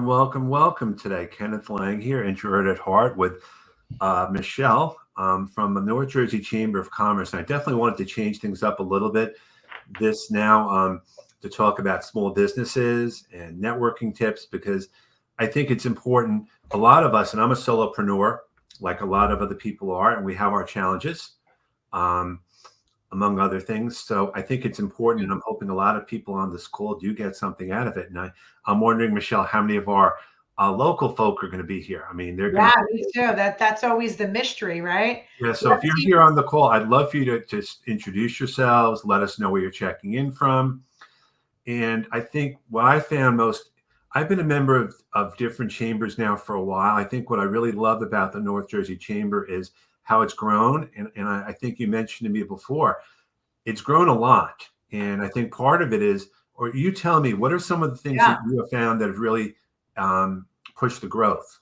welcome today. Kenneth Lang here, introvert at heart, with Michelle from the North Jersey Chamber of Commerce. And I definitely wanted to change things up a little bit this now to talk about small businesses and networking tips, because I think it's important. A lot of us, and I'm a solopreneur, like a lot of other people are, and we have our challenges. Among other things. So I think it's important, and I'm hoping a lot of people on this call do get something out of it. And I'm wondering, Michelle, how many of our local folk are going to be here? I mean, they're going to. Me too. That's always the mystery, right? Yeah. So if you're here on the call, I'd love for you to just introduce yourselves, let us know where you're checking in from. And I think what I found most, I've been a member of different chambers now for a while. I think what I really love about the North Jersey Chamber is how it's grown. And I think you mentioned to me before, it's grown a lot. And I think part of it is, or you tell me, what are some of the things that you have found that have really pushed the growth?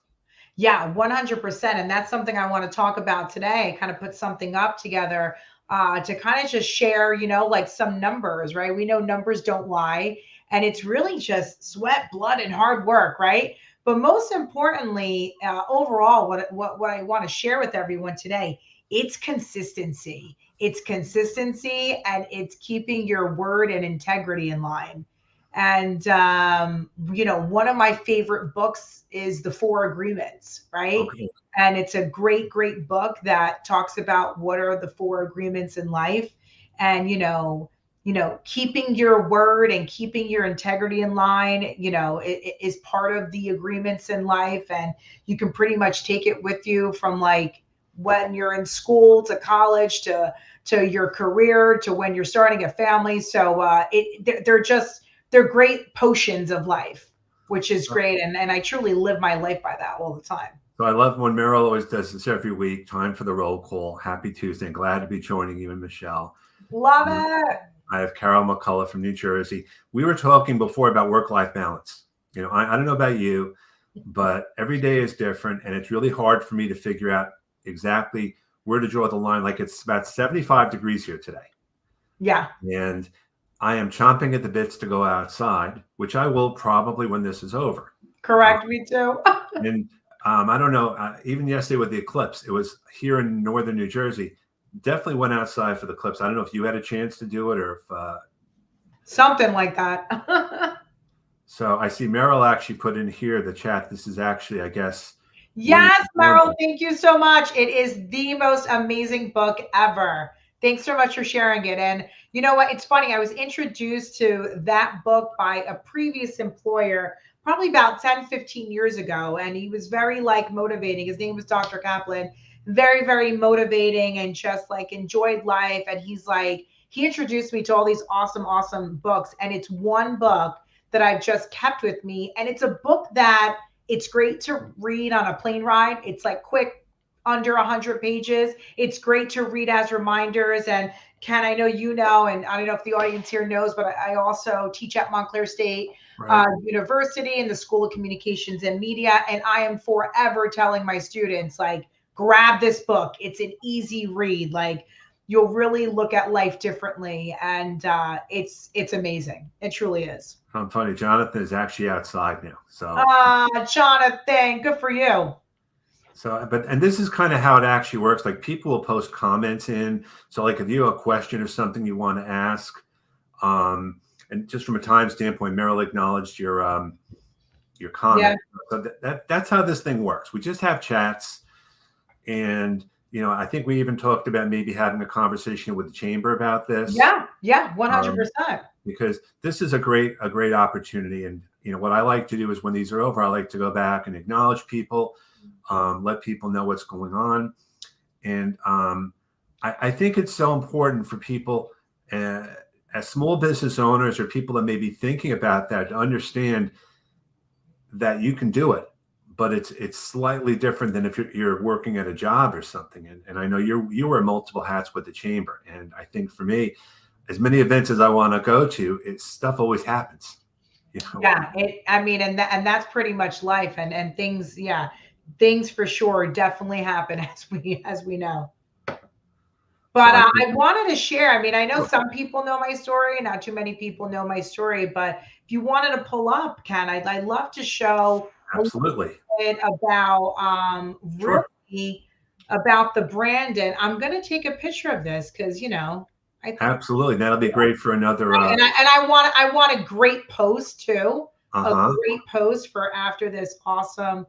Yeah, 100%. And that's something I want to talk about today, kind of put something up together to kind of just share, like some numbers, right? We know numbers don't lie. And it's really just sweat, blood, and hard work, right? But most importantly, overall, what I want to share with everyone today, it's consistency. It's consistency, and it's keeping your word and integrity in line. And one of my favorite books is The Four Agreements, right? Okay. And it's a great, great book that talks about what are the four agreements in life. And keeping your word and keeping your integrity in line, it is part of the agreements in life. And you can pretty much take it with you from like when you're in school to college to your career to when you're starting a family. So they're great potions of life, which is great. And I truly live my life by that all the time. So I love when Meryl always does this every week. Time for the roll call. Happy Tuesday. Glad to be joining you and Michelle. Love it. I have Carol McCullough from New Jersey. We were talking before about work-life balance. I don't know about you, but every day is different, and it's really hard for me to figure out exactly where to draw the line. Like, it's about 75 degrees here today. Yeah. And I am chomping at the bits to go outside, which I will probably when this is over. Correct. Me too. And I don't know, even yesterday with the eclipse, it was here in northern New Jersey. Definitely went outside for the eclipse. I don't know if you had a chance to do it or if something like that. So I see Meryl actually put in here the chat. This is actually, I guess. Yes, Meryl, thank you so much. It is the most amazing book ever. Thanks so much for sharing it. And you know what? It's funny. I was introduced to that book by a previous employer probably about 10, 15 years ago. And he was very motivating. His name was Dr. Kaplan. Very, very motivating and just enjoyed life. And he introduced me to all these awesome, awesome books. And it's one book that I've just kept with me. And it's a book that it's great to read on a plane ride. It's quick, under 100 pages. It's great to read as reminders. And Ken, I know and I don't know if the audience here knows, but I also teach at Montclair State University in the School of Communications and Media. And I am forever telling my students, grab this book. It's an easy read. You'll really look at life differently. And it's amazing. It truly is. I'm funny. Jonathan is actually outside now. So Jonathan, good for you. So, and this is kind of how it actually works. People will post comments in. So if you have a question or something you want to ask, and just from a time standpoint, Meryl acknowledged your comment. Yeah. So that's how this thing works. We just have chats. And, I think we even talked about maybe having a conversation with the chamber about this. Yeah. 100%. Because this is a great opportunity. And, what I like to do is when these are over, I like to go back and acknowledge people, let people know what's going on. And I think it's so important for people as small business owners or people that may be thinking about that to understand that you can do it. But it's slightly different than if you're working at a job or something. And I know you wear multiple hats with the chamber. And I think for me, as many events as I want to go to, stuff always happens. Yeah, and that's pretty much life. And things, things for sure definitely happen as we know. But I wanted to share. I know some people know my story. Not too many people know my story. But if you wanted to pull up, Ken, I'd love to show a little Absolutely. bit about Sure. really about the brand. And I'm going to take a picture of this because, I think, Absolutely. That'll be great for another. and I want a great post too, a Uh-huh. great post for after this awesome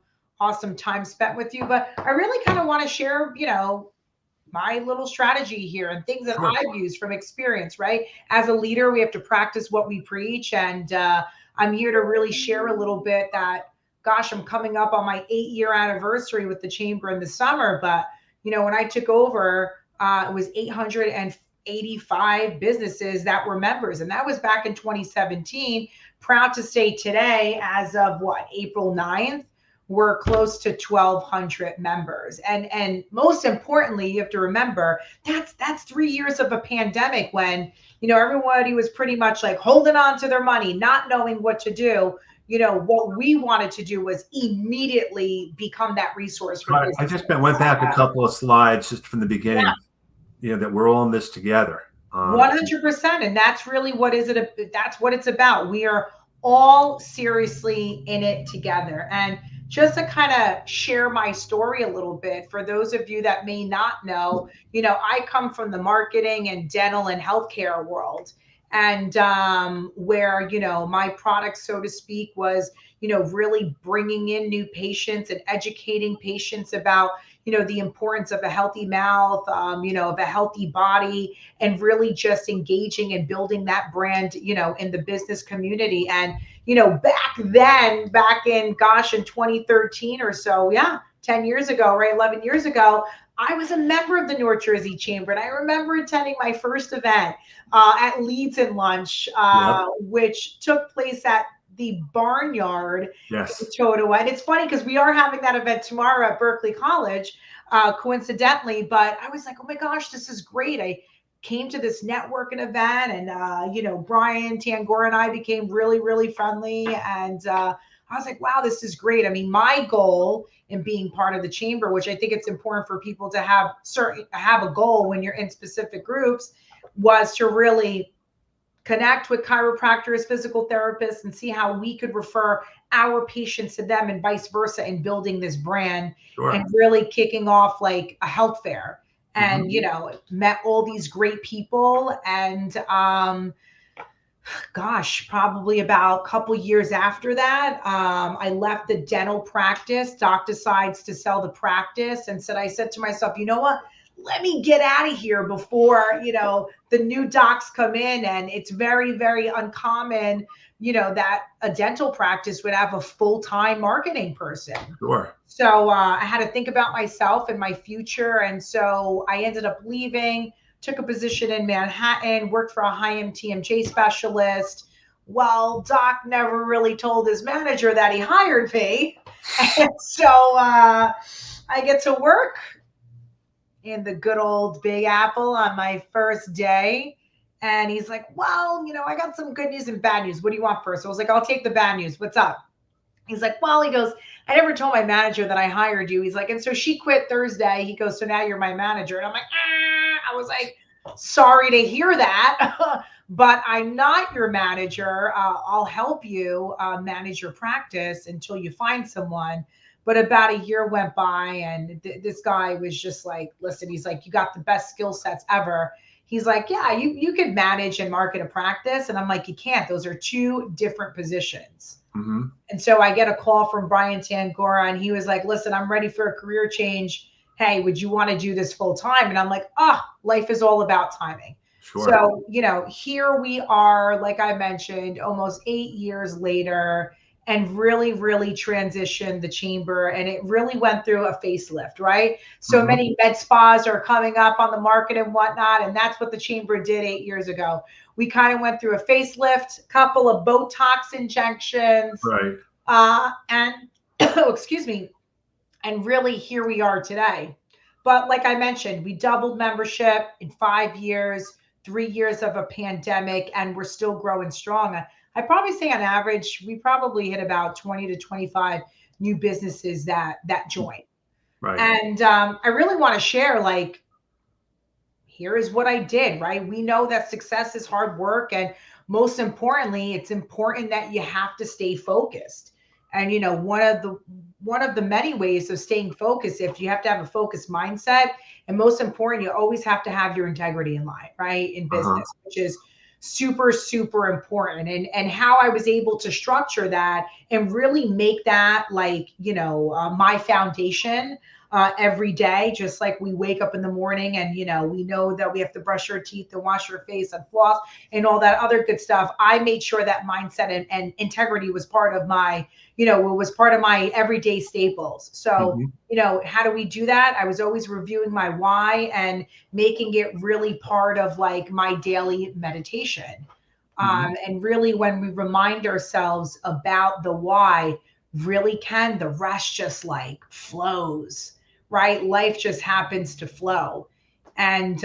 time spent with you. But I really kind of want to share, my little strategy here and things that Sure. I've used from experience, right? As a leader, we have to practice what we preach. And I'm here to really share a little bit that, gosh, I'm coming up on my 8-year anniversary with the chamber in the summer. But, when I took over, it was 885 businesses that were members. And that was back in 2017. Proud to say today, as of what, April 9th, we're close to 1,200 members. And most importantly, you have to remember that's 3 years of a pandemic when, everybody was pretty much like holding on to their money, not knowing what to do. What we wanted to do was immediately become that resource So for I businesses. just went back a couple of slides just from the Yeah. beginning, that we're all in this together. 100%. And that's really that's what it's about. We are all seriously in it together. And just to kind of share my story a little bit for those of you that may not know, I come from the marketing and dental and healthcare world. And where, my product, so to speak, was, really bringing in new patients and educating patients about, the importance of a healthy mouth, of a healthy body, and really just engaging and building that brand, in the business community. And, back then, back in, gosh, in 2013 or so, yeah, 10 years ago, right? 11 years ago, I was a member of the North Jersey Chamber. And I remember attending my first event at Leeds and Lunch, Yep. which took place at the Barnyard in Yes. Totowa. And it's funny because we are having that event tomorrow at Berkeley College, coincidentally. But I was like, oh my gosh, this is great. I came to this networking event, and Brian Tangora and I became really, really friendly. And I was like, wow, this is great. I mean, my goal in being part of the chamber, which I think it's important for people to have a goal when you're in specific groups, was to really connect with chiropractors, physical therapists, and see how we could refer our patients to them and vice versa in building this brand and Sure. really kicking off like a health fair. And, Hmm. met all these great people. And gosh, probably about a couple years after that, I left the dental practice. Doc decides to sell the practice, and I said to myself, you know what? Let me get out of here before, the new docs come in. And it's very, very uncommon, that a dental practice would have a full-time marketing person. Sure. So I had to think about myself and my future. And so I ended up leaving, took a position in Manhattan, worked for a high end TMJ specialist. Well, Doc never really told his manager that he hired me. And so I get to work in the good old Big Apple on my first day. And he's like, well, I got some good news and bad news. What do you want first? So I was like, I'll take the bad news. What's up? He's like, well, he goes, I never told my manager that I hired you. He's like, and so she quit Thursday. He goes, so now you're my manager. And I'm like, ah. I was like, sorry to hear that, but I'm not your manager. I'll help you manage your practice until you find someone. But about a year went by, and this guy was just like, listen, he's like, you got the best skill sets ever. He's like, yeah, you could manage and market a practice. And I'm like, you can't. Those are two different positions. Hmm. And so I get a call from Brian Tangora, and he was like, listen, I'm ready for a career change. Hey, would you want to do this full time? And I'm like, life is all about timing. Sure. So, here we are, like I mentioned, almost 8 years later, and really, really transitioned the chamber. And it really went through a facelift, right? So Hmm. many med spas are coming up on the market and whatnot. And that's what the chamber did 8 years ago. We kind of went through a facelift, couple of Botox injections, Right. and excuse me, and really here we are today. But like I mentioned, we doubled membership in 5 years, 3 years of a pandemic, and we're still growing strong. I probably say on average, we probably hit about 20 to 25 new businesses that join. Right. And I really want to share, like, here is what I did, right? We know that success is hard work, and most importantly, it's important that you have to stay focused. And one of the many ways of staying focused, if you have to have a focused mindset, and most important, you always have to have your integrity in line, right? In Uh-huh. business, which is super, super important. And how I was able to structure that and really make that like, my foundation every day, just like we wake up in the morning and, we know that we have to brush our teeth and wash our face and floss and all that other good stuff. I made sure that mindset and integrity was part of my, it was part of my everyday staples. So, Hmm. how do we do that? I was always reviewing my why and making it really part of like my daily meditation. Hmm. And really, when we remind ourselves about the why, really can the rest just like flows, right? Life just happens to flow. And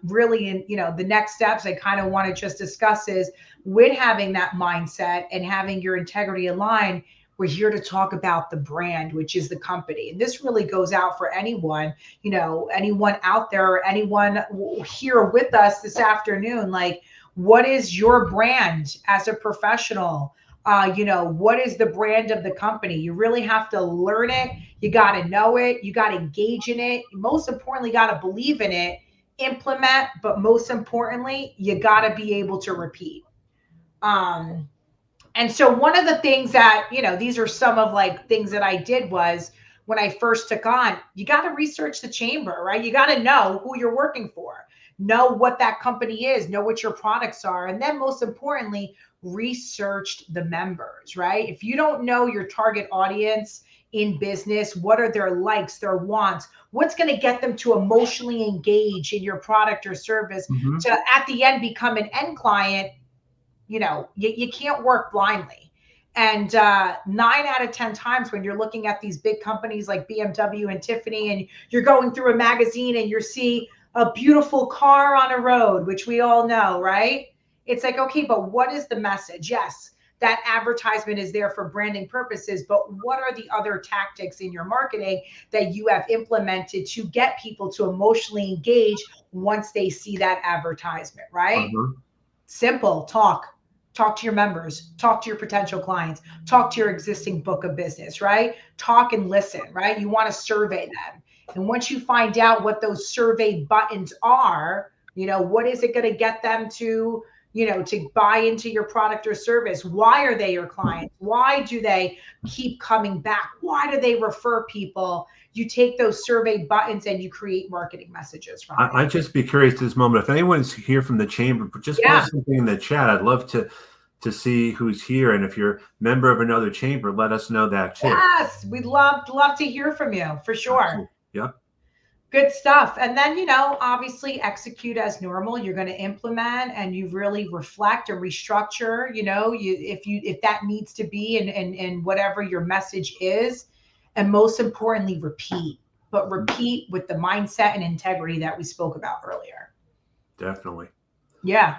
really, in the next steps, I kind of want to just discuss is with having that mindset and having your integrity aligned. We're here to talk about the brand, which is the company. And this really goes out for anyone, anyone out there or anyone here with us this afternoon. Like, what is your brand as a professional? What is the brand of the company? You really have to learn it. You got to know it. You got to engage in it. Most importantly, got to believe in it, implement, but most importantly, you got to be able to repeat. Um, and so one of the things that, these are some of like things that I did was when I first took on, you got to research the chamber, right? You got to know who you're working for, know what that company is, know what your products are. And then most importantly, researched the members, right? If you don't know your target audience in business, what are their likes, their wants, what's going to get them to emotionally engage in your product or service Hmm. to at the end become an end client, you can't work blindly. And 9 out of 10 times when you're looking at these big companies like BMW and Tiffany, and you're going through a magazine and you see a beautiful car on a road, which we all know, right? It's like, okay, but what is the message? Yes, that advertisement is there for branding purposes, but what are the other tactics in your marketing that you have implemented to get people to emotionally engage once they see that advertisement, right? Uh-huh. Simple. Talk to your members, talk to your potential clients, talk to your existing book of business, right? Talk and listen, right? You want to survey them. And once you find out what those survey buttons are, what is it going to get them to buy into your product or service? Why are they your clients? Why do they keep coming back? Why do they refer people? You take those survey buttons and you create marketing messages from it. I'd just be curious at this moment if anyone's here from the chamber, just Yeah. post something in the chat. I'd love to see who's here, and if you're a member of another chamber, let us know that too. Yes, we'd love to hear from you for sure. Absolutely. Yep. Good stuff. And then, obviously execute as normal. You're going to implement and you really reflect or restructure, if that needs to be and whatever your message is. And most importantly, repeat, but repeat with the mindset and integrity that we spoke about earlier. Definitely. Yeah.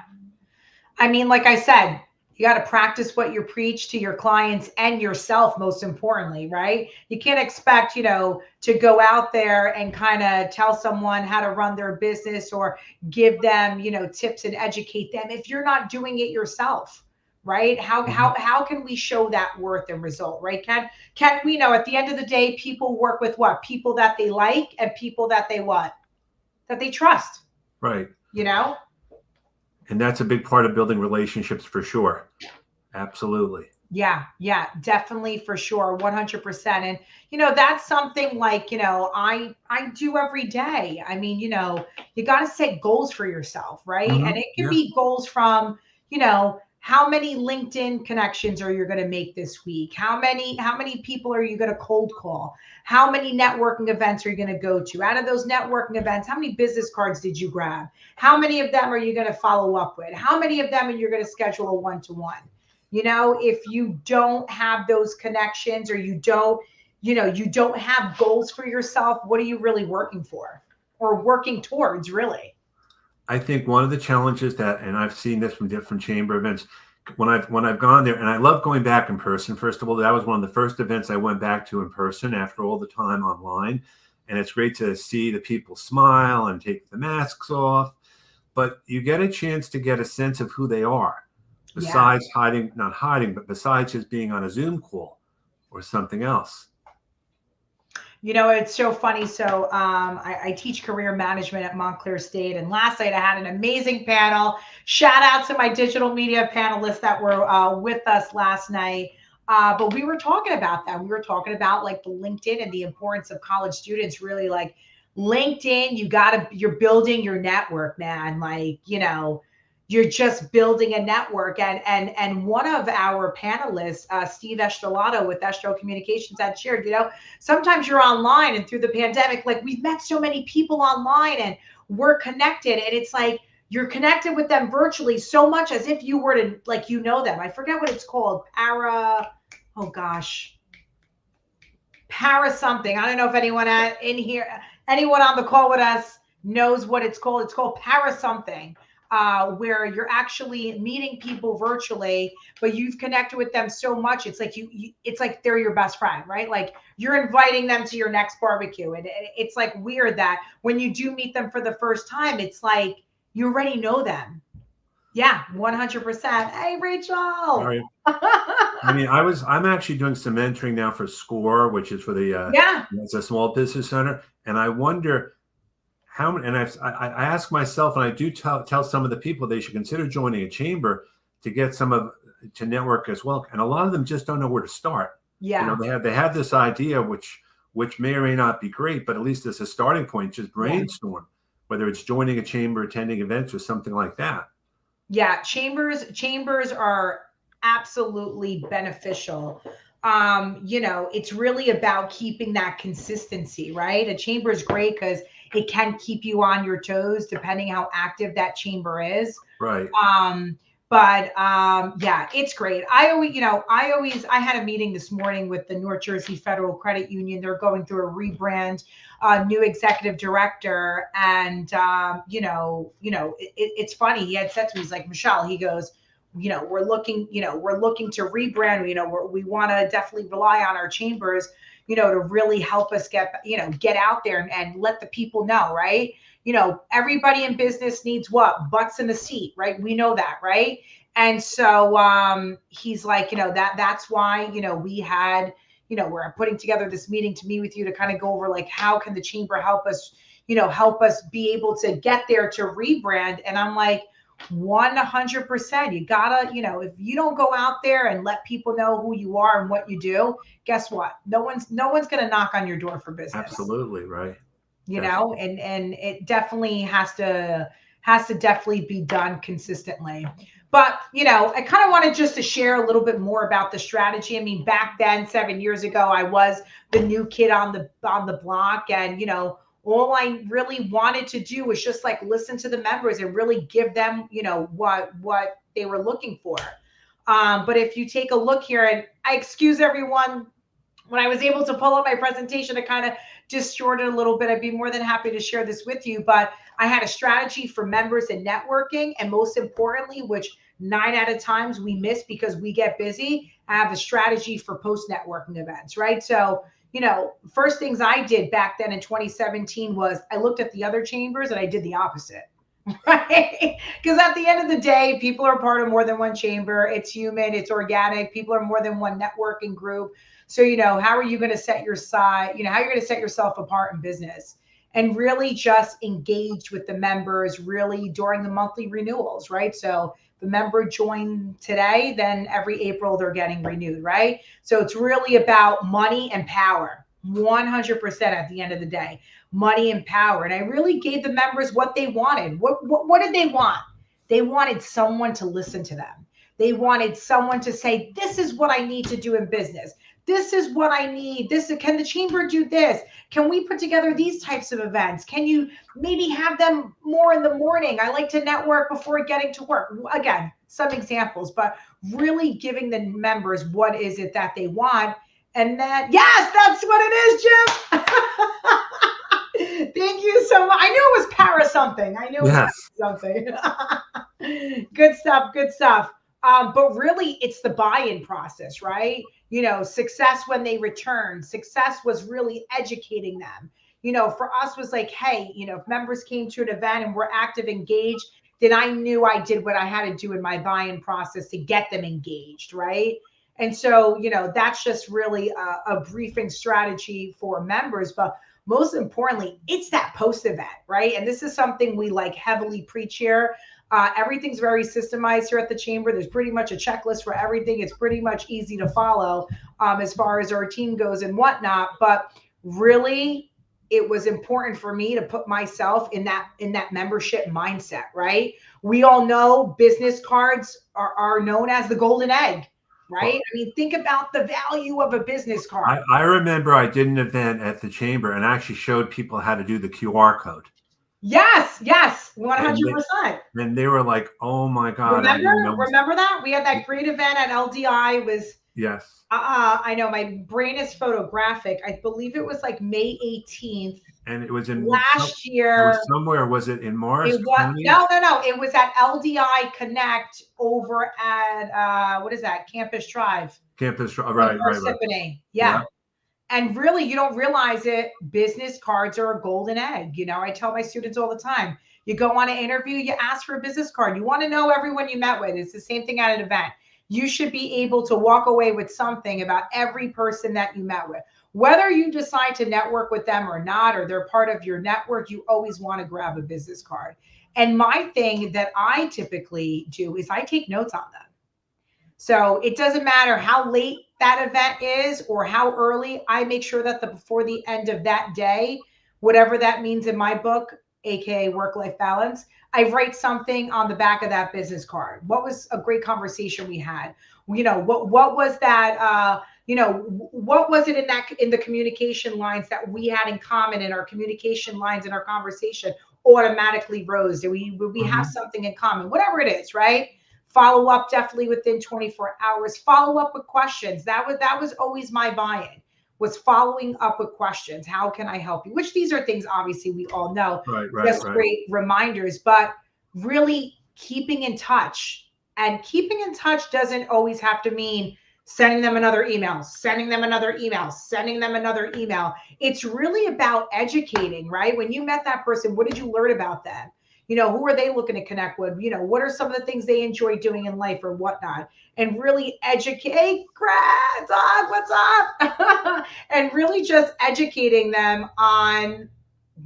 I mean, like I said, you got to practice what you preach to your clients and yourself, most importantly, right? You can't expect, to go out there and kind of tell someone how to run their business or give them, tips and educate them if you're not doing it yourself, right? How Mhm. how how can we show that worth and result, right? Can we know at the end of the day, people work with what? People that they like and people that they what? That they trust, Right. you know? And that's a big part of building relationships for sure. Absolutely. Yeah, definitely for sure, 100%. And that's something like, I do every day. I mean, you got to set goals for yourself, right? And Hmm. it can Yeah. be goals from, how many LinkedIn connections are you going to make this week? How many people are you going to cold call? How many networking events are you going to go to? Out of those networking events, how many business cards did you grab? How many of them are you going to follow up with? How many of them are you going to schedule a one-to-one? If you don't have those connections or you don't have goals for yourself, what are you really working for or working towards, really? I think one of the challenges that, and I've seen this from different chamber events, when I've gone there, and I love going back in person. First of all, that was one of the first events I went back to in person after all the time online, and it's great to see the people smile and take the masks off. But you get a chance to get a sense of who they are. Yeah. besides hiding, not hiding, but besides just being on a Zoom call or something else? You know, it's so funny. So I teach career management at Montclair State, and last night I had an amazing panel. Shout out to my digital media panelists that were with us last night. But we were talking about that. We were talking about like the LinkedIn and the importance of college students really like LinkedIn. You're building your network, man. Like, you're just building a network. And one of our panelists, Steve Estrelato with Estro Communications, had shared, sometimes you're online, and through the pandemic, like we've met so many people online and we're connected, and it's like you're connected with them virtually so much as if you were to, like, them. I forget what it's called. Oh gosh, para something. I don't know if anyone in here, anyone on the call with us knows what it's called. It's called para something, where you're actually meeting people virtually, but you've connected with them so much. It's like it's like they're your best friend, right? Like you're inviting them to your next barbecue. And it's like weird that when you do meet them for the first time, it's like you already know them. Yeah, 100%. Hey, Rachel. Right. I mean, I'm actually doing some mentoring now for SCORE, which is for the Yeah. it's a small business center, and I wonder how many. And I ask myself, and I do tell some of the people they should consider joining a chamber to get to network as well. And a lot of them just don't know where to start. Yeah. They have this idea, which may or may not be great, but at least as a starting point, just Yeah. brainstorm, whether it's joining a chamber, attending events, or something like that. Yeah, chambers are absolutely beneficial. It's really about keeping that consistency, right? A chamber is great because it can keep you on your toes depending how active that chamber is. Right. Yeah, it's great. I had a meeting this morning with the North Jersey Federal Credit Union. They're going through a rebrand, new executive director. And, it's funny. He had said to me, he's like, Michelle, he goes, we're looking to rebrand, we want to definitely rely on our chambers, to really help us get out there and let the people know, right? Everybody in business needs what? Butts in the seat, right? We know that, right? And so he's like, that's why, we're putting together this meeting to meet with you to kind of go over like how can the chamber help us, help us be able to get there to rebrand. And I'm like, 100%. You gotta, if you don't go out there and let people know who you are and what you do, guess what? No one's gonna knock on your door for business. Absolutely, right. And it definitely has to definitely be done consistently. But I kind of wanted just to share a little bit more about the strategy. I mean, back then, 7 years ago, I was the new kid on the block, and all I really wanted to do was just like listen to the members and really give them what they were looking for. But if you take a look here, and I excuse everyone, when I was able to pull up my presentation, to kind of distort it a little bit, I'd be more than happy to share this with you. But I had a strategy for members and networking, and most importantly, which 9 out of 10 times we miss because we get busy, I have a strategy for post networking events, right? So, first things I did back then in 2017 was I looked at the other chambers and I did the opposite. Right? Because at the end of the day, people are part of more than one chamber. It's human, it's organic. People are more than one networking group. So, how are you going to set your side, how you're going to set yourself apart in business, and really just engage with the members really during the monthly renewals, right? So the member joined today, then every April they're getting renewed, right? So it's really about money and power, 100% at the end of the day, money and power. And I really gave the members what they wanted. What did they want? They wanted someone to listen to them. They wanted someone to say, this is what I need to do in business. This is what I need. Can the chamber do this? Can we put together these types of events? Can you maybe have them more in the morning? I like to network before getting to work. Again, some examples, but really giving the members what is it that they want. And then, yes, that's what it is, Jim. Thank you so much. I knew it was para something. I knew it was something. Good stuff. Good stuff. But really, it's the buy-in process, right? Success when they return. Success was really educating them. For us was like, hey, if members came to an event and were active, engaged, then I knew I did what I had to do in my buy-in process to get them engaged, right? And so, that's just really a briefing strategy for members. But most importantly, it's that post event, right? And this is something we like heavily preach here. Everything's very systemized here at the chamber. There's pretty much a checklist for everything. It's pretty much easy to follow as far as our team goes and whatnot. But really, it was important for me to put myself in that membership mindset, right? We all know business cards are known as the golden egg, right? I mean, think about the value of a business card. I remember I did an event at the chamber and actually showed people how to do the QR code. Yes, 100%. And they were like, "Oh my God!" Remember that we had that great event at LDI. Was yes. I know my brain is photographic. I believe it was like May 18th. And it was in last year. It was somewhere. Was it in Morris County? No. It was at LDI Connect over at what is that? Campus Drive. Right. Yeah. And really, you don't realize it. Business cards are a golden egg. I tell my students all the time. You go on an interview, you ask for a business card. You want to know everyone you met with. It's the same thing at an event. You should be able to walk away with something about every person that you met with. Whether you decide to network with them or not, or they're part of your network, you always want to grab a business card. And my thing that I typically do is I take notes on them. So it doesn't matter how late that event is or how early, I make sure that before the end of that day, whatever that means in my book, aka work-life balance, I write something on the back of that business card. What was a great conversation we had? What was that? What was it in the communication lines that we had in common, in our communication lines in our conversation automatically rose? Did we have something in common? Whatever it is, right? Follow up definitely within 24 hours. Follow up with questions. That was always my buy-in, was following up with questions. How can I help you? Which these are things obviously we all know. Right. Great reminders, but really keeping in touch. And keeping in touch doesn't always have to mean sending them another email, sending them another email, sending them another email. It's really about educating, right? When you met that person, what did you learn about them? Who are they looking to connect with? What are some of the things they enjoy doing in life or whatnot? And really educate, hey, dog, what's up? And really just educating them on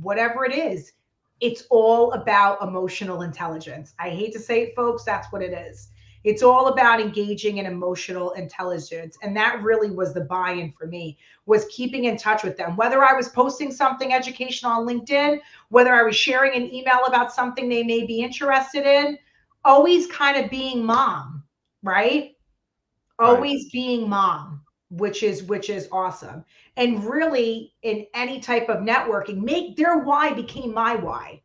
whatever it is. It's all about emotional intelligence. I hate to say it, folks, that's what it is. It's all about engaging in emotional intelligence. And that really was the buy-in for me, was keeping in touch with them. Whether I was posting something educational on LinkedIn, whether I was sharing an email about something they may be interested in, always kind of being mom, right? Always being mom, which is awesome. And really, in any type of networking, make their why became my why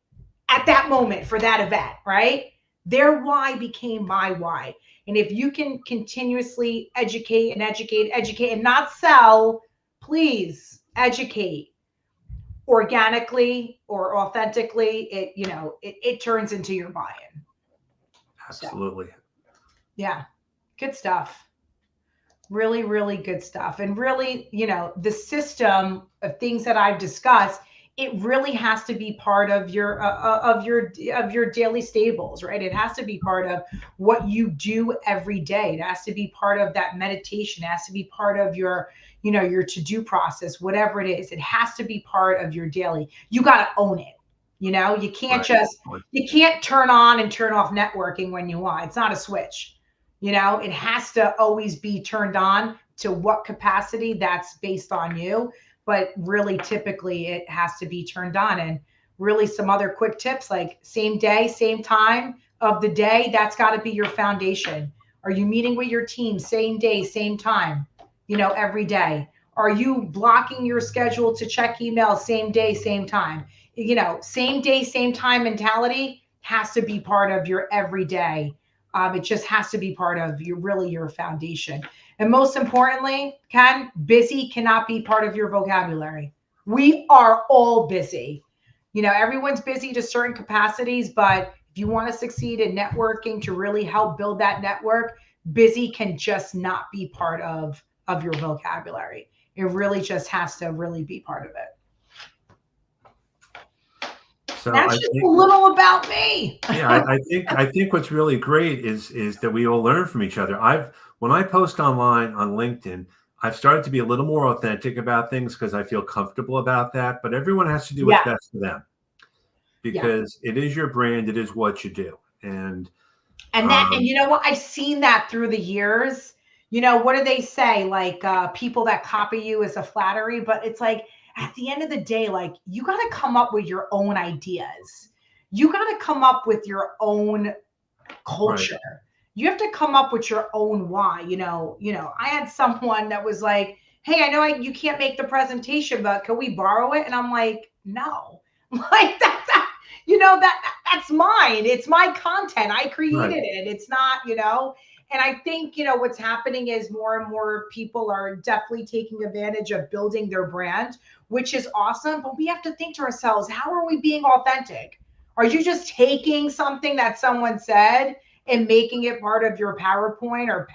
at that moment for that event, right? Their why became my why. And if you can continuously educate and not sell, please educate organically or authentically. It turns into your buy-in. Absolutely. So, yeah, good stuff. Really, really good stuff. And really, the system of things that I've discussed, it really has to be part of your daily stables, right? It has to be part of what you do every day. It has to be part of that meditation. It has to be part of your to-do process, whatever it is. It has to be part of your daily. You got to own it. You can't you can't turn on and turn off networking when you want. It's not a switch. It has to always be turned on. To what capacity, that's based on you. But really, typically, it has to be turned on. And really, some other quick tips, like same day, same time of the day, that's got to be your foundation. Are you meeting with your team same day, same time, every day? Are you blocking your schedule to check email same day, same time? Same day, same time mentality has to be part of your everyday. It just has to be part of your foundation. And most importantly, busy cannot be part of your vocabulary. We are all busy. Everyone's busy to certain capacities, but if you want to succeed in networking to really help build that network, busy can just not be part of your vocabulary. It really just has to really be part of it. So That's I just a think, little about me. yeah, I think what's really great is that we all learn from each other. When I post online on LinkedIn, I've started to be a little more authentic about things because I feel comfortable about that. But everyone has to do what's Yeah, best for them yeah. because it is your brand, it is what you do, and And um, you know what? I've seen that through the years. What do they say? Like people that copy you is a flattery, but it's like at the end of the day, like you got to come up with your own ideas. You got to come up with your own right, culture. You have to come up with your own why. I had someone that was like, "Hey, I know you can't make the presentation, but can we borrow it?" And I'm like, "No." Like that's mine. It's my content. I right, created it. It's not. And I think, what's happening is more and more people are definitely taking advantage of building their brand, which is awesome. But we have to think to ourselves, how are we being authentic? Are you just taking something that someone said and making it part of your PowerPoint or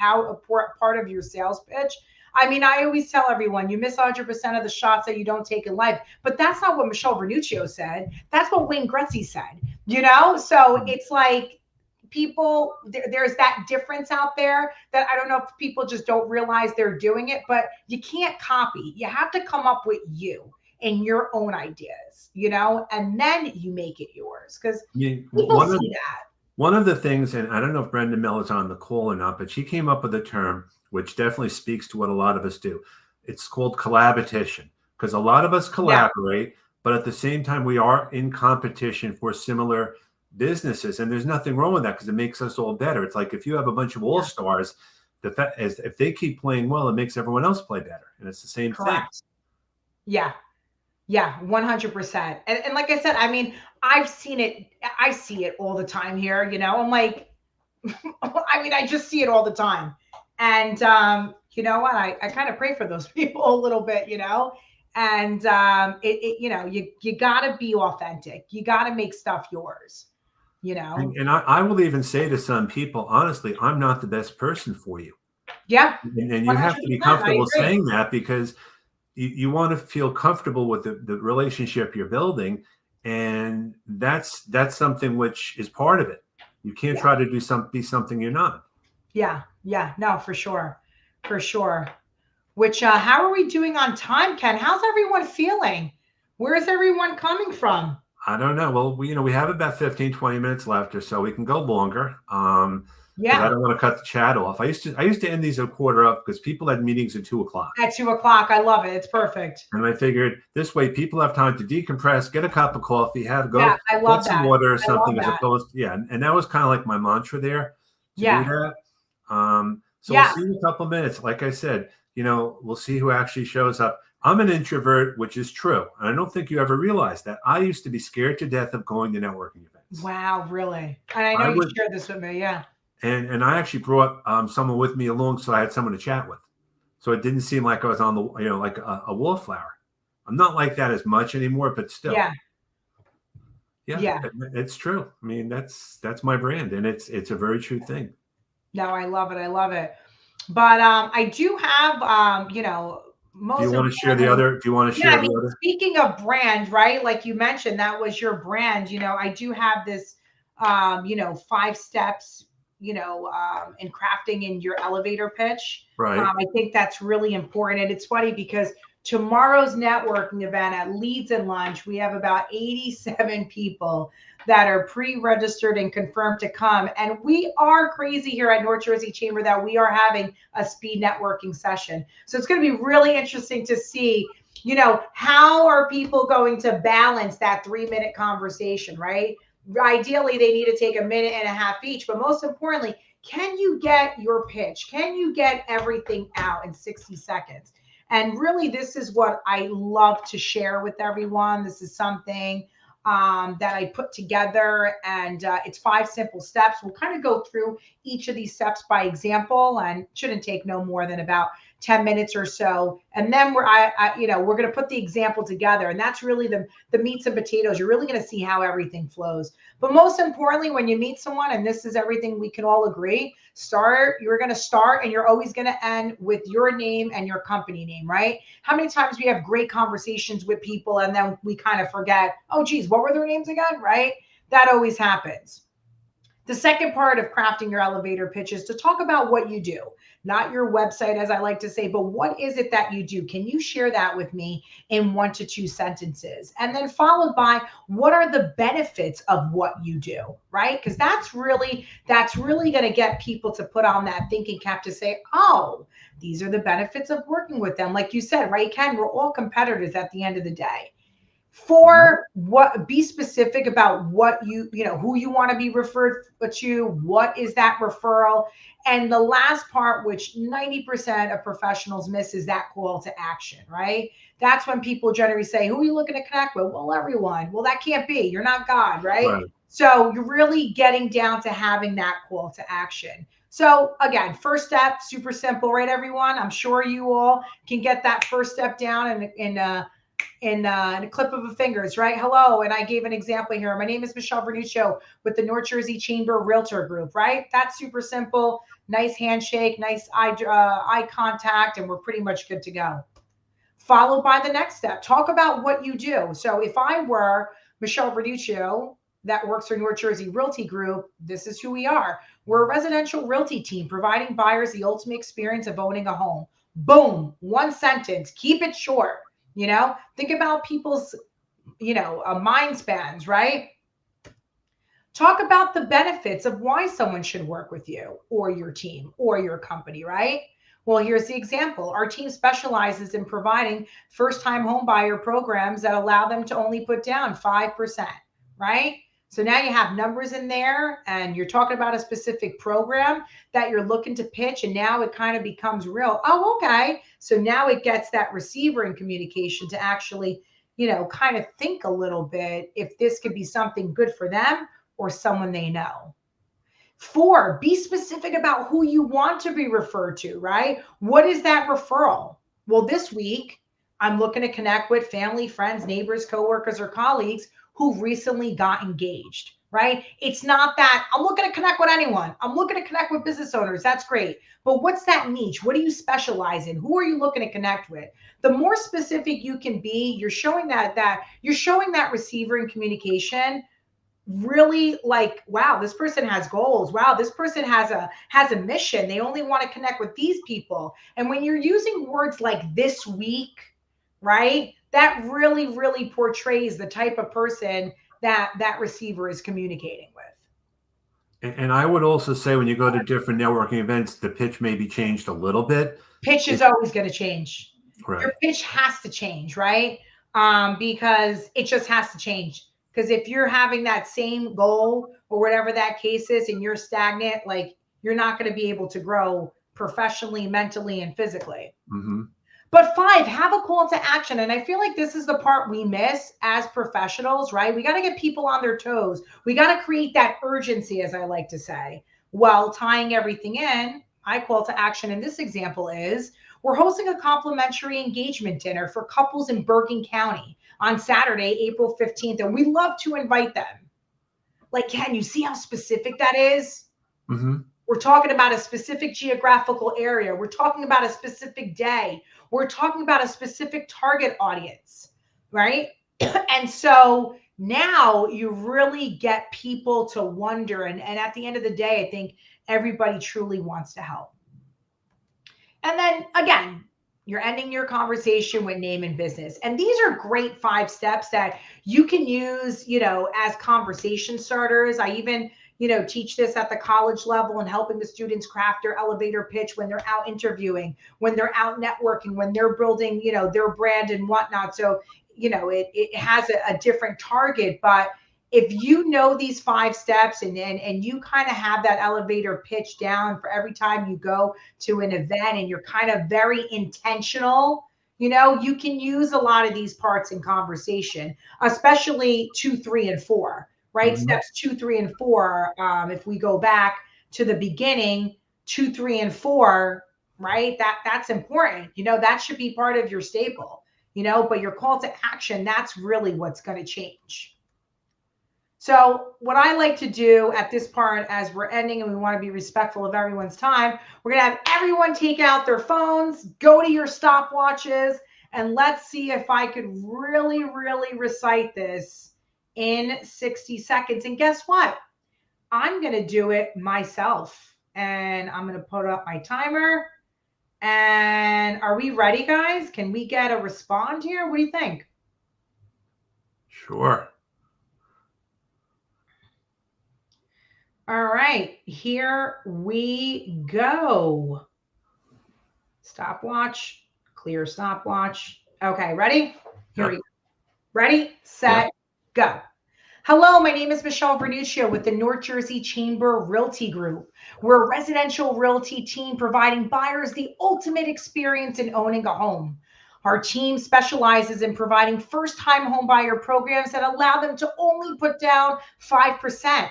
part of your sales pitch? I mean, I always tell everyone you miss 100% of the shots that you don't take in life. But that's not what Michelle Vernuccio said. That's what Wayne Gretzky said. So it's like there's that difference out there that I don't know if people just don't realize they're doing it, but you can't copy. You have to come up with you and your own ideas, and then you make it yours because people one of see that. one of the things, and I don't know if Brenda Mill is on the call or not, but she came up with a term which definitely speaks to what a lot of us do. It's called collaboration because a lot of us Yeah, collaborate, but at the same time, we are in competition for similar businesses. And there's nothing wrong with that because it makes us all better. It's like if you have a bunch of all yeah, stars, if they keep playing well, it makes everyone else play better. And it's the same thing. correct. Yeah, yeah, 100%. And like I said, I mean, I've seen it. I see it all the time here. I'm like, I mean, I just see it all the time. And you know what? I kind of pray for those people a little bit. And you gotta be authentic. You gotta make stuff yours, you know? And I will even say to some people, honestly, I'm not the best person for you. Yeah, And you have to be 100%. I comfortable agree. saying that because you want to feel comfortable with the relationship you're building. And that's something which is part of it. You can't Yeah, try to be something you're not. yeah, yeah. No, for sure. For sure. Which how are we doing on time, Ken? How's everyone feeling? Where is everyone coming from? I don't know. Well, we have about 15, 20 minutes left or so. We can go longer. Because I Yeah, don't want to cut the chat off. I used to end these at quarter up because people had meetings at 2 o'clock. at 2 o'clock. I love it. It's perfect. And I figured this way people have time to decompress, get a cup of coffee, Yeah, I get love some that. water or I love something as that. opposed to, yeah. And that was kind of like my mantra there to do Yeah, that. So we'll yeah. see in a couple of minutes. Like I said, we'll see who actually shows up. I'm an introvert, which is true. And I don't think you ever realized that. I used to be scared to death of going to networking events. Wow, really? And I know I you would, shared this with me. Yeah. and I actually brought someone with me along so I had someone to chat with. So it didn't seem like I was on the, like a wallflower. I'm not like that as much anymore, but still, Yeah. yeah, Yeah. it's true. I mean, that's my brand, and it's a very true thing. No, I love it. I love it. But I do have Do you most want to share the importantly, other? Do you want to yeah, share I the mean, other? speaking of brand, right? Like you mentioned, that was your brand. I do have this 5 steps, in crafting in your elevator pitch. Right. I think that's really important. And it's funny because tomorrow's networking event at Leads and Lunch, we have about 87 people that are pre-registered and confirmed to come. And we are crazy here at North Jersey Chamber that we are having a speed networking session. So it's going to be really interesting to see, how are people going to balance that 3-minute conversation, right? Ideally, they need to take a minute and a half each, but most importantly, can you get your pitch? Can you get everything out in 60 seconds? And really, this is what I love to share with everyone. This is something that I put together, and it's 5 simple steps. We'll kind of go through each of these steps by example, and shouldn't take no more than about 10 minutes or so. And then we're going to put the example together. And that's really the meats and potatoes. You're really going to see how everything flows. But most importantly, when you meet someone, and this is everything we can all agree, you're going to start and you're always going to end with your name and your company name, right? How many times we have great conversations with people and then we kind of forget, oh, geez, what were their names again, right? That always happens. The second part of crafting your elevator pitch is to talk about what you do, not your website, as I like to say, but what is it that you do? Can you share that with me in 1 to 2 sentences? And then followed by what are the benefits of what you do, right? Because that's really going to get people to put on that thinking cap to say, oh, these are the benefits of working with them. Like you said, right, Ken, we're all competitors at the end of the day. Be specific about what who you want to be referred to, what is that referral. And the last part, which 90% of professionals miss, is that call to action, right? That's when people generally say, who are you looking to connect with? Well, everyone. Well, that can't be. You're not God, right? Right. So you're really getting down to having that call to action. So again, first step, super simple, right, everyone? I'm sure you all can get that first step down in a clip of a fingers, right? Hello, and I gave an example here. My name is Michelle Vernuccio with the North Jersey Chamber Realtor Group, right? That's super simple. Nice handshake, nice eye contact, and we're pretty much good to go. Followed by the next step. Talk about what you do. So if I were Michelle Vernuccio that works for North Jersey Realty Group, this is who we are. We're a residential realty team providing buyers the ultimate experience of owning a home. Boom, one sentence. Keep it short. Think about people's, mind spans, right? Talk about the benefits of why someone should work with you or your team or your company, right? Well, here's the example. Our team specializes in providing first-time home buyer programs that allow them to only put down 5%, right? So now you have numbers in there and you're talking about a specific program that you're looking to pitch, and now it kind of becomes real. Oh, okay. So now it gets that receiver in communication to actually, kind of think a little bit if this could be something good for them or someone they know. 4, be specific about who you want to be referred to, right? What is that referral? Well, this week, I'm looking to connect with family, friends, neighbors, coworkers, or colleagues who recently got engaged, right? It's not that I'm looking to connect with anyone. I'm looking to connect with business owners. That's great. But what's that niche? What do you specialize in? Who are you looking to connect with? The more specific you can be, you're showing that receiver in communication really, like, wow, this person has goals. Wow, this person has a mission. They only want to connect with these people. And when you're using words like this week, right, that really, really portrays the type of person that receiver is communicating with. And I would also say when you go to different networking events, the pitch may be changed a little bit. Pitch is always going to change. Right. Your pitch has to change, right? Because it just has to change. Because if you're having that same goal or whatever that case is and you're stagnant, like, you're not going to be able to grow professionally, mentally, and physically. Mm-hmm. But 5, have a call to action. And I feel like this is the part we miss as professionals, right? We got to get people on their toes. We got to create that urgency, as I like to say, while tying everything in. My call to action in this example is, we're hosting a complimentary engagement dinner for couples in Bergen County on Saturday, April 15th. And we love to invite them. Like, can you see how specific that is? Mm-hmm. We're talking about a specific geographical area. We're talking about a specific day. We're talking about a specific target audience, right? And so now you really get people to wonder. And at the end of the day, I think everybody truly wants to help. And then again, you're ending your conversation with name and business. And these are great 5 steps that you can use, as conversation starters. I even, teach this at the college level and helping the students craft their elevator pitch when they're out interviewing, when they're out networking, when they're building, their brand and whatnot. So, it has a different target, but if you know these 5 steps and you kind of have that elevator pitch down for every time you go to an event and you're kind of very intentional, you can use a lot of these parts in conversation, especially 2, 3, and 4, right? Mm-hmm. Steps 2, 3, and 4. If we go back to the beginning, 2, 3, and 4, right? That's important. That should be part of your staple, but your call to action, that's really what's going to change. So, what I like to do at this part, as we're ending and we want to be respectful of everyone's time, we're going to have everyone take out their phones, go to your stopwatches, and let's see if I could really, really recite this in 60 seconds. And guess what? I'm going to do it myself. And I'm going to put up my timer. And are we ready, guys? Can we get a respond here? What do you think? Sure. All right, here we go. Stopwatch, clear stopwatch. Okay, ready? Here Yep. we go. Ready, set, Yep. go. Hello, my name is Michelle Vernuccio with the North Jersey Chamber Realty Group. We're a residential realty team providing buyers the ultimate experience in owning a home. Our team specializes in providing first-time homebuyer programs that allow them to only put down 5%.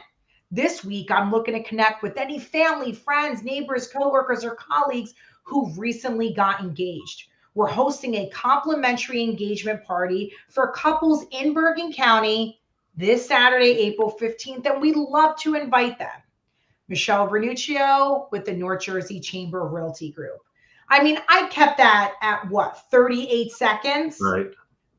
This week, I'm looking to connect with any family, friends, neighbors, coworkers, or colleagues who recently got engaged. We're hosting a complimentary engagement party for couples in Bergen County this Saturday, April 15th, and we'd love to invite them. Michelle Vernuccio with the North Jersey Chamber Realty Group. I mean, I kept that at what, 38 seconds? Right.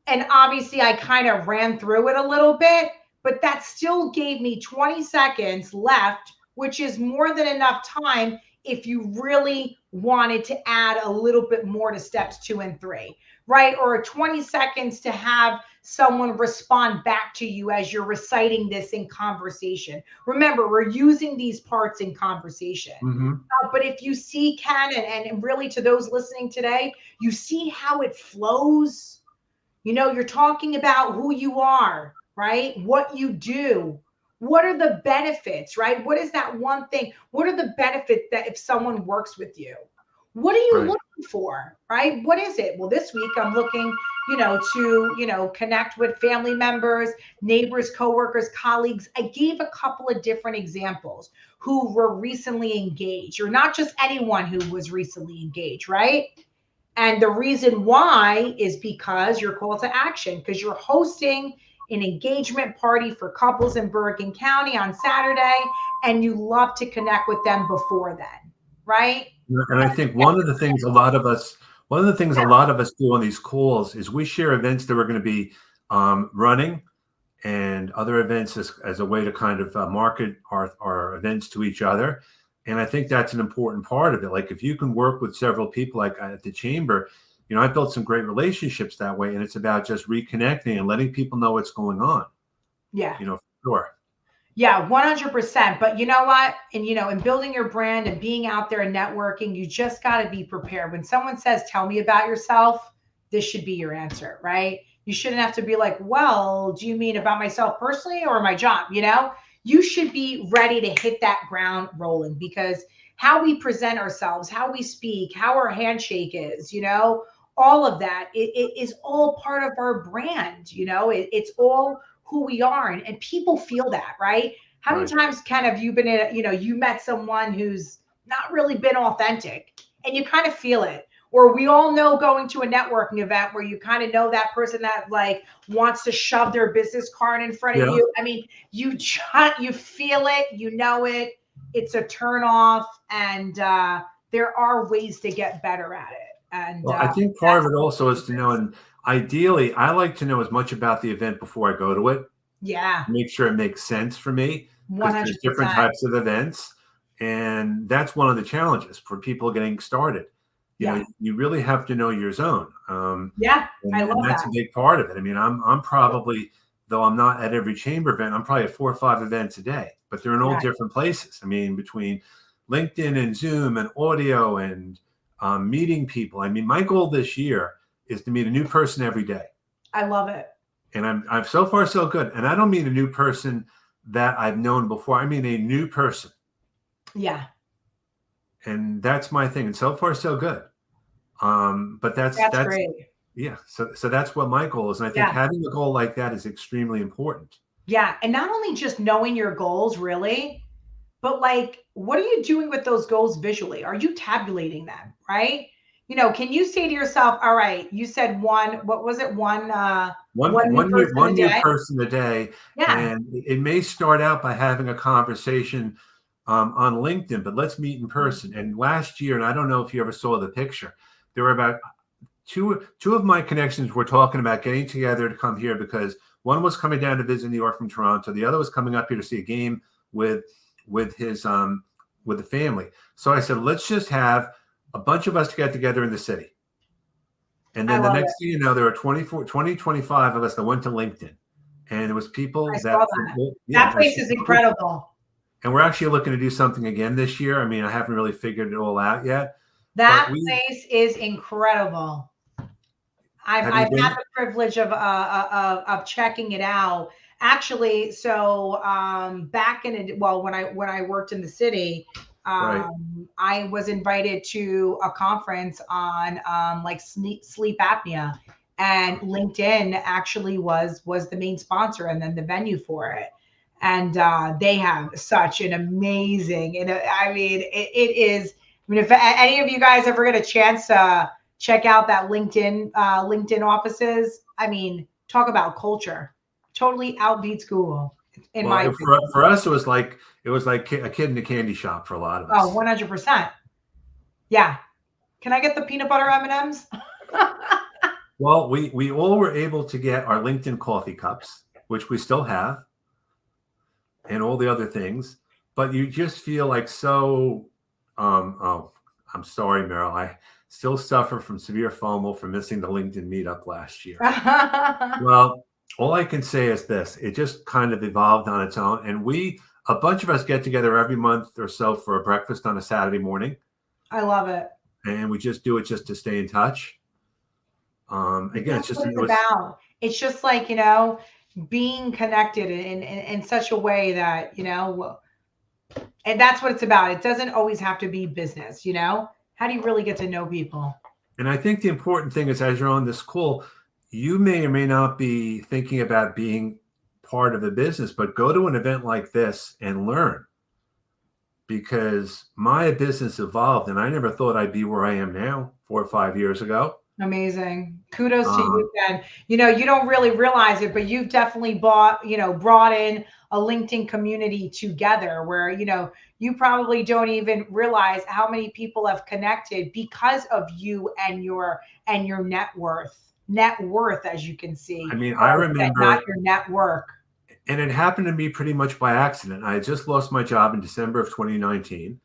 And obviously, I kind of ran through it a little bit, but that still gave me 20 seconds left, which is more than enough time if you really wanted to add a little bit more to steps 2 and 3, right? Or 20 seconds to have someone respond back to you as you're reciting this in conversation. Remember, we're using these parts in conversation. Mm-hmm. But if you see, Ken, and really to those listening today, you see how it flows. You're talking about who you are, right? What you do. What are the benefits, right? What is that one thing? What are the benefits that if someone works with you? What are you Right. looking for, right? What is it? Well, this week I'm looking, to connect with family members, neighbors, coworkers, colleagues. I gave a couple of different examples who were recently engaged, or not just anyone who was recently engaged, right? And the reason why is because your call to action, because you're hosting an engagement party for couples in Bergen County on Saturday, and you love to connect with them before then, right? And I think one of the things a lot of us do on these calls is we share events that we're going to be running and other events as a way to kind of market our events to each other. And I think that's an important part of it. Like if you can work with several people, like at the chamber, I built some great relationships that way. And it's about just reconnecting and letting people know what's going on. Yeah. For sure. Yeah, 100%. But you know what? And, in building your brand and being out there and networking, you just got to be prepared. When someone says, tell me about yourself, this should be your answer, right? You shouldn't have to be like, well, do you mean about myself personally or my job? You should be ready to hit that ground rolling, because how we present ourselves, how we speak, how our handshake is, all of that, it is all part of our brand. It's all who we are, and people feel that, right? How many Right. times, Ken, have you been in, you met someone who's not really been authentic, and you kind of feel it? Or we all know going to a networking event where you kind of know that person that like wants to shove their business card in front of Yeah. you. I mean, you feel it, it. It's a turn off, and there are ways to get better at it. And Well, I think part of it also is to know, and ideally, I like to know as much about the event before I go to it. yeah, Make sure it makes sense for me, because there's different 100%. types of events, and that's one of the challenges for people getting started. Yeah, You really have to know your zone, yeah, I and love that's that. a big part of it. I mean, I'm probably, though I'm not at every chamber event, I'm probably at 4 or 5 events a day, but they're in all Right. different places. I mean, between LinkedIn and Zoom and audio and meeting people. I mean, my goal this year is to meet a new person every day. I love it. And I'm so far so good. And I don't mean a new person that I've known before. I mean a new person. Yeah, And that's my thing. And so far so good. But that's great. yeah. So that's what my goal is. And I think Yeah. having a goal like that is extremely important. Yeah. And not only just knowing your goals, really, but like, what are you doing with those goals visually? Are you tabulating them, right? Can you say to yourself, all right, you said what was it? One new person One a new day? person a day, Yeah. and it may start out by having a conversation on LinkedIn, but let's meet in person. And last year, and I don't know if you ever saw the picture, there were about two of my connections were talking about getting together to come here because one was coming down to visit New York from Toronto, the other was coming up here to see a game with his with the family. So I said, let's just have a bunch of us to get together in the city. And I then the love it. next thing you know, there were 25 of us that went to LinkedIn. And it was I people saw that, that. yeah, That place is incredible. and we're actually looking to do something again this year. I mean, I haven't really figured it all out yet, but That place is incredible. I've have you I've had been? the privilege of checking it out. Actually, so back in it, well, when I worked in the city, Right. I was invited to a conference on like sleep apnea, and LinkedIn actually was the main sponsor and then the venue for it. And they have such an amazing, and I mean, it is. I mean, if any of you guys ever get a chance to check out that LinkedIn offices. I mean, talk about culture. Totally outbeats Google, in Well, my opinion. for us, it was like a kid in a candy shop for a lot of Oh, us. 100%. Yeah. Can I get the peanut butter M&Ms? Well, we all were able to get our LinkedIn coffee cups, which we still have, and all the other things. But you just feel like so. Oh, I'm sorry, Meryl. I still suffer from severe FOMO for missing the LinkedIn meetup last year. Well, all I can say is this: it just kind of evolved on its own, and a bunch of us get together every month or so for a breakfast on a Saturday morning, I love it. and we just do it just to stay in touch. Again, That's what it's about. It's just like, being connected in such a way that, and that's what it's about. It doesn't always have to be business. How do you really get to know people? and I think the important thing is, as you're on this call, you may or may not be thinking about being part of the business, but go to an event like this and learn because my business evolved and I never thought I'd be where I am now 4 or 5 years ago. Amazing. Kudos to Um, you, Ken. You don't really realize it, but you've definitely brought in a LinkedIn community together where, you probably don't even realize how many people have connected because of you and your net worth. Net worth, as you can see. I mean, I Or not remember, your network. and it happened to me pretty much by accident. I had just lost my job in December of 2019.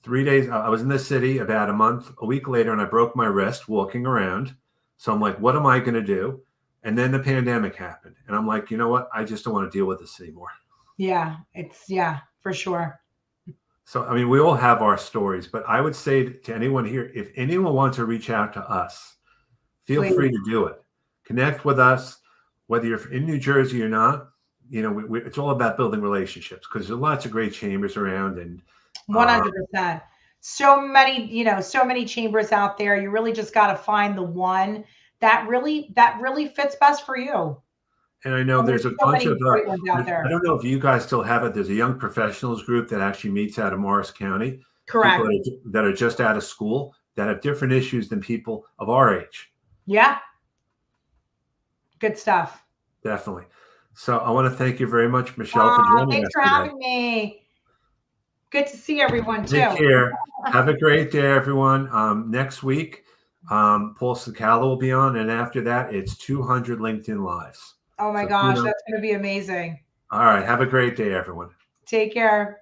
3 days, I was in the city about a week later, and I broke my wrist walking around. So I'm like, what am I going to do? And then the pandemic happened. And I'm like, you know what? I just don't want to deal with this anymore. Yeah, for sure. So, I mean, we all have our stories, but I would say to anyone here, if anyone wants to reach out to us, feel free Please. to do it. Connect with us, whether you're in New Jersey or not. It's all about building relationships because there's lots of great chambers around, and uh, 100%. So many chambers out there. You really just got to find the one that really fits best for you. I know And there's there's a so bunch many of. great ones out I there. don't know if you guys still have it. There's a young professionals group that actually meets out of Morris County. People Correct. that are just out of school that have different issues than people of our age. Yeah, good stuff. Definitely. So I want to thank you very much, Michelle, for joining Thanks us for today. having me. Good to see everyone Take too. care. Have a great day, everyone. Next week, Paul Sakala will be on, and after that, it's 200 LinkedIn Lives. Oh my So, gosh, that's going to be amazing. all right. Have a great day, everyone. Take care.